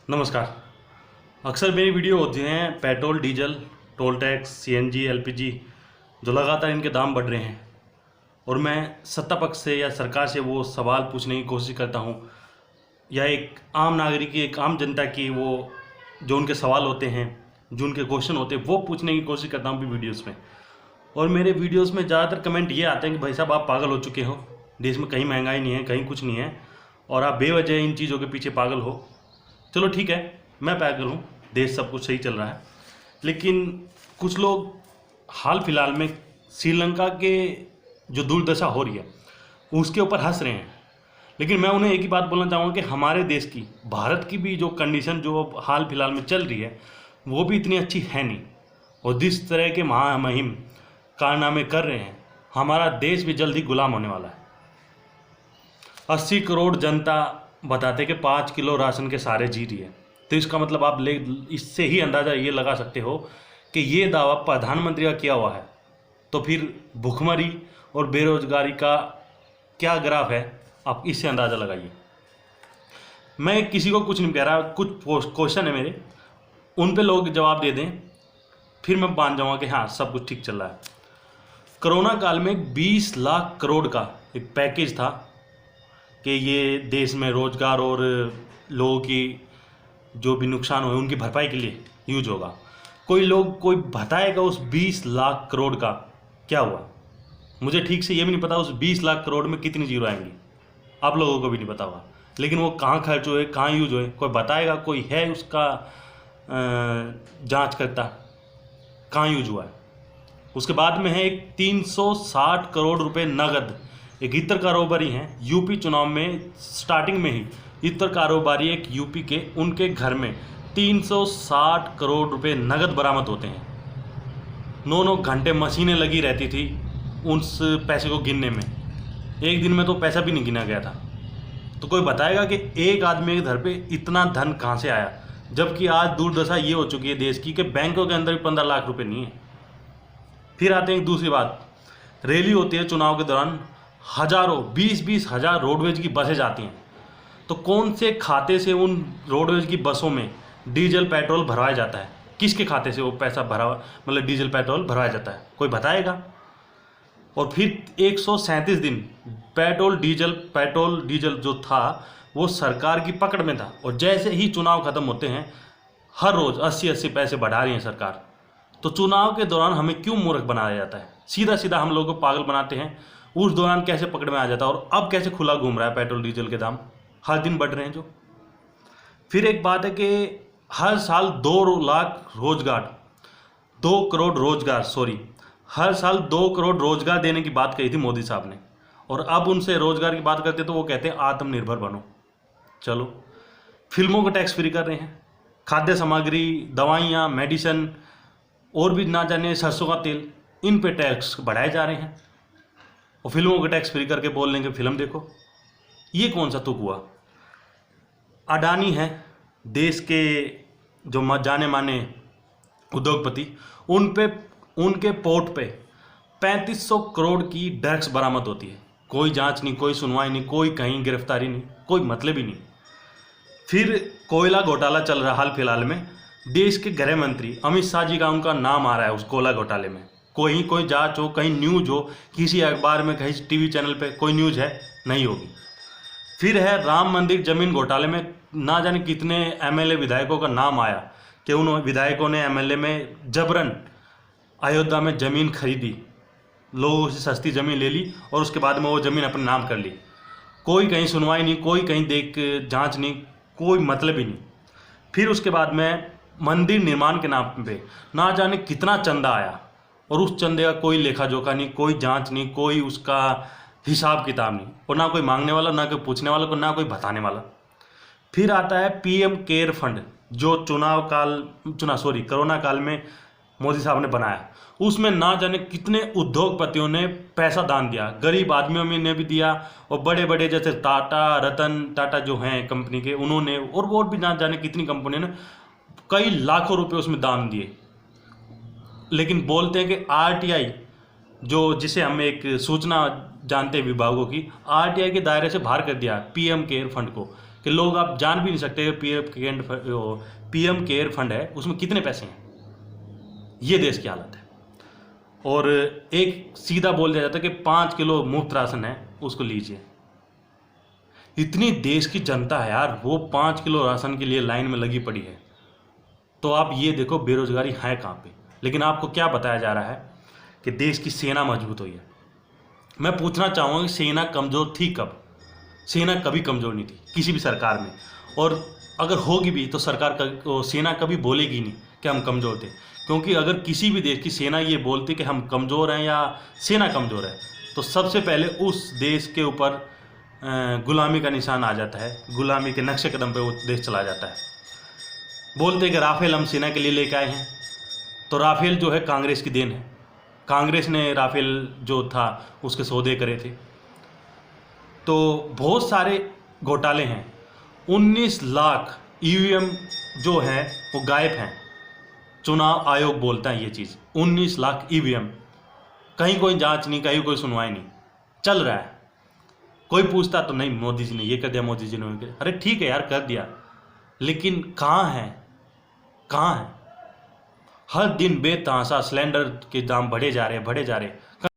नमस्कार। अक्सर मेरी वीडियो होती हैं petrol diesel toll tax CNG LPG जो लगातार इनके दाम बढ़ रहे हैं और मैं सत्ता पक्ष से या सरकार से वो सवाल पूछने की कोशिश करता हूँ या एक आम नागरिक की एक आम जनता की वो जो उनके सवाल होते हैं जो उनके क्वेश्चन होते हैं वो पूछने की कोशिश करता हूँ भी वीडियोज़ में। और मेरे वीडियोज़ में ज़्यादातर कमेंट ये आते हैं कि भाई साहब आप पागल हो चुके हो, देश में कहीं महंगाई नहीं है, कहीं कुछ नहीं है और आप बेवजह इन चीज़ों के पीछे पागल हो। चलो ठीक है, मैं पागल हूँ, देश सब कुछ सही चल रहा है, लेकिन कुछ लोग हाल फिलहाल में श्रीलंका के जो दुर्दशा हो रही है उसके ऊपर हंस रहे हैं। लेकिन मैं उन्हें एक ही बात बोलना चाहूँगा कि हमारे देश की, भारत की भी जो कंडीशन जो हाल फिलहाल में चल रही है वो भी इतनी अच्छी है नहीं। और जिस तरह के महामहिम कारनामे कर रहे हैं, हमारा देश भी जल्द ही गुलाम होने वाला है। 80 करोड़ जनता बताते कि 5 किलो राशन के सारे जी रही है, तो इसका मतलब आप इससे ही अंदाज़ा ये लगा सकते हो कि ये दावा प्रधानमंत्री का किया हुआ है, तो फिर भुखमरी और बेरोजगारी का क्या ग्राफ है, आप इससे अंदाज़ा लगाइए। मैं किसी को कुछ नहीं कह रहा, कुछ क्वेश्चन है मेरे, उन पे लोग जवाब दे दें, फिर मैं मान जाऊँगा कि हाँ सब कुछ ठीक चल रहा है। कोरोना काल में 20 लाख करोड़ का एक पैकेज था कि ये देश में रोजगार और लोगों की जो भी नुकसान हुए उनकी भरपाई के लिए यूज होगा। कोई बताएगा उस 20 लाख करोड़ का क्या हुआ? मुझे ठीक से ये भी नहीं पता उस 20 लाख करोड़ में कितनी जीरो आएंगी, आप लोगों को भी नहीं पता होगा। लेकिन वो कहाँ खर्च हुए, कहाँ यूज हुए, कोई बताएगा? कोई है उसका जांच करता कहाँ यूज हुआ है? उसके बाद में है एक 360 करोड़ रुपए नगद, एक इतर कारोबारी हैं यूपी चुनाव में स्टार्टिंग में ही इतर कारोबारी एक यूपी के उनके घर में 360 करोड़ रुपए नगद बरामद होते हैं। 9 घंटे मशीनें लगी रहती थी उस पैसे को गिनने में, एक दिन में तो पैसा भी नहीं गिना गया था। तो कोई बताएगा कि एक आदमी के घर पे इतना धन कहाँ से आया? जबकि आज दुर्दशा ये हो चुकी है देश की कि बैंकों के अंदर भी 15 लाख रुपए नहीं है। फिर आते हैं दूसरी बात, रैली होती है चुनाव के दौरान, हजारों 20-20 हज़ार रोडवेज की बसें जाती हैं, तो कौन से खाते से उन रोडवेज की बसों में डीजल पेट्रोल भरवाया जाता है? किसके खाते से वो पैसा मतलब डीजल पेट्रोल भरवाया जाता है? कोई बताएगा? और फिर 137 दिन पेट्रोल डीजल जो था वो सरकार की पकड़ में था, और जैसे ही चुनाव खत्म होते हैं हर रोज़ 80-80 पैसे बढ़ा रही है सरकार। तो चुनाव के दौरान हमें क्यों मूर्ख बनाया जाता है? सीधा सीधा हम लोगों को पागल बनाते हैं। उस दौरान कैसे पकड़ में आ जाता है और अब कैसे खुला घूम रहा है पेट्रोल डीजल के दाम, हर दिन बढ़ रहे हैं जो। फिर एक बात है कि हर साल 2 करोड़ रोजगार देने की बात कही थी मोदी साहब ने, और अब उनसे रोजगार की बात करते तो वो कहते हैं आत्मनिर्भर बनो। चलो, फिल्मों को टैक्स फ्री कर रहे हैं, खाद्य सामग्री, दवाइयाँ, मेडिसिन और भी ना जाने सरसों का तेल, इन पे टैक्स बढ़ाए जा रहे हैं, और फिल्मों को टैक्स फ्री करके बोल लेंगे फिल्म देखो। ये कौन सा तुक हुआ? अडानी है देश के जो जाने माने उद्योगपति, उनके पोर्ट पे 3500 करोड़ की ड्रग्स बरामद होती है, कोई जांच नहीं, कोई सुनवाई नहीं, कोई कहीं गिरफ्तारी नहीं, कोई मतलब ही नहीं। फिर कोयला घोटाला चल रहा हाल फिलहाल में, देश के गृह मंत्री अमित शाह जी का उनका नाम आ रहा है उस कोयला घोटाले में। कोई जांच हो, कहीं न्यूज हो, किसी अखबार में, कहीं टीवी चैनल पे कोई न्यूज है? नहीं होगी। फिर है राम मंदिर जमीन घोटाले में, ना जाने कितने एमएलए विधायकों का नाम आया कि उन विधायकों ने एमएलए में जबरन अयोध्या में ज़मीन खरीदी, लोगों से सस्ती ज़मीन ले ली और उसके बाद में वो ज़मीन अपने नाम कर ली। कोई कहीं सुनवाई नहीं, कोई कहीं जांच नहीं, कोई मतलब ही नहीं। फिर उसके बाद में मंदिर निर्माण के नाम पे ना जाने कितना चंदा आया, और उस चंदे का कोई लेखा जोखा नहीं, कोई जांच नहीं, कोई उसका हिसाब किताब नहीं, और ना कोई मांगने वाला, ना कोई पूछने वाला, ना कोई बताने वाला। फिर आता है पीएम केयर फंड जो कोरोना काल में मोदी साहब ने बनाया, उसमें ना जाने कितने उद्योगपतियों ने पैसा दान दिया, गरीब आदमियों में ने भी दिया, और बड़े बड़े जैसे रतन टाटा जो हैं कंपनी के, उन्होंने, और भी ना जाने कितनी कंपनियों ने कई लाखों रुपए उसमें दान दिए। लेकिन बोलते हैं कि आरटीआई जिसे हम एक सूचना जानते हैं विभागों की, आरटीआई के दायरे से बाहर कर दिया पीएम केयर फंड को, कि लोग आप जान भी नहीं सकते पीएम केयर फंड है उसमें कितने पैसे हैं। ये देश की हालत है। और एक सीधा बोल दिया जाता है कि 5 किलो मुफ्त राशन है उसको लीजिए। इतनी देश की जनता है यार, वो 5 किलो राशन के लिए लाइन में लगी पड़ी है। तो आप ये देखो बेरोजगारी है कहाँ पे। लेकिन आपको क्या बताया जा रहा है कि देश की सेना मजबूत हुई है। मैं पूछना चाहूँगा कि सेना कमज़ोर थी कब? सेना कभी कमज़ोर नहीं थी किसी भी सरकार में। और अगर होगी भी तो सेना कभी बोलेगी नहीं कि हम कमज़ोर थे। क्योंकि अगर किसी भी देश की सेना ये बोलती कि हम कमज़ोर हैं या सेना कमज़ोर है, तो सबसे पहले उस देश के ऊपर गुलामी का निशान आ जाता है, गुलामी के नक्शे कदम पे वो देश चला जाता है। बोलते कि राफेल हम सेना के लिए लेके आए हैं, तो राफेल जो है कांग्रेस की देन है। कांग्रेस ने राफेल जो था उसके सौदे करे थे। तो बहुत सारे घोटाले हैं। 19 लाख ईवीएम जो है वो गायब हैं। चुनाव आयोग बोलता है ये चीज़। 19 लाख ईवीएम, कहीं कोई जांच नहीं, कहीं कोई सुनवाई नहीं, चल रहा है। कोई पूछता तो नहीं मोदी जी ने ये कर दिया, मोदी जी ने वो कर दिया। अरे ठीक है यार कर दिया, लेकिन कहाँ है, कहाँ है? हर दिन बेतहाशा सिलेंडर के दाम बढ़े जा रहे हैं, बढ़े जा रहे हैं।